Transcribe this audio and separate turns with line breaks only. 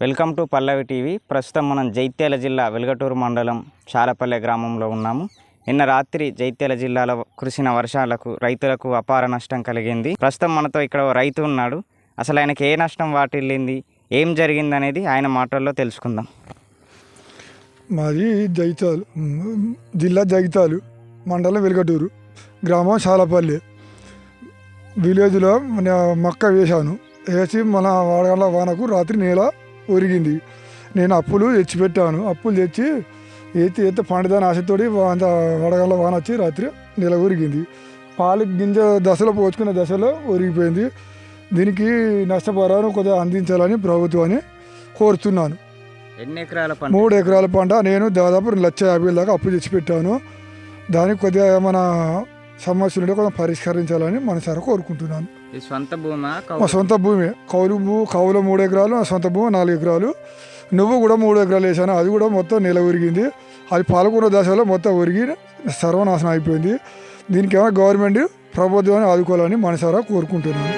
Welcome to Pallavi TV. ప్రస్తుతం మనం జైత్యాల జిల్లా వెలుగటూరు మండలం చాలపల్లె గ్రామంలో ఉన్నాము. నిన్న రాత్రి జైత్యాల జిల్లాలో కురిసిన వర్షాలకు రైతులకు అపార నష్టం కలిగింది. ప్రస్తుతం మనతో ఇక్కడ రైతు ఉన్నాడు. అసలు ఆయనకి ఏ నష్టం వాటిల్లింది, ఏం జరిగింది అనేది ఆయన మాటల్లో తెలుసుకుందాం.
మాది జైత్యాలు జిల్లా జైత్యాలు మండలం వెలుగటూరు గ్రామం చాలపల్లి విలేజ్లో మొక్క వేశాను. వేసి మన వాడగల వానకు రాత్రి నేల ఒరిగింది. నేను అప్పులు తెచ్చిపెట్టాను. అప్పులు తెచ్చి ఎత్తి పండుదాని ఆశతోటి వడగళ్ళ వాన వచ్చి రాత్రి నెల ఒరిగింది. పాలు గింజ దశలో పోచుకునే దశలో ఒరిగిపోయింది. దీనికి నష్టపరిహారం కొద్దిగా అందించాలని ప్రభుత్వాన్ని కోరుతున్నాను.
ఎన్ని ఎకరాల పంట?
3 ఎకరాల పంట. నేను దాదాపు 1,50,000 దాకా అప్పు తెచ్చిపెట్టాను. దానికి కొద్దిగా ఏమైనా సమస్యలు ఉంటే కొంచెం పరిష్కరించాలని మనసారా కోరుకుంటున్నాను.
సొంత భూమా?
మా సొంత భూమి. కౌలు 3 ఎకరాలు, నా సొంత భూమి 4 ఎకరాలు. నువ్వు కూడా 3 ఎకరాలు వేసాను. అది కూడా మొత్తం నెల ఒరిగింది. అది పాల్గొన్న దశలో మొత్తం ఒరిగి సర్వనాశనం అయిపోయింది. దీనికి ఏమైనా గవర్నమెంట్ ప్రభుత్వాన్ని ఆదుకోవాలని మనసారా కోరుకుంటున్నాను.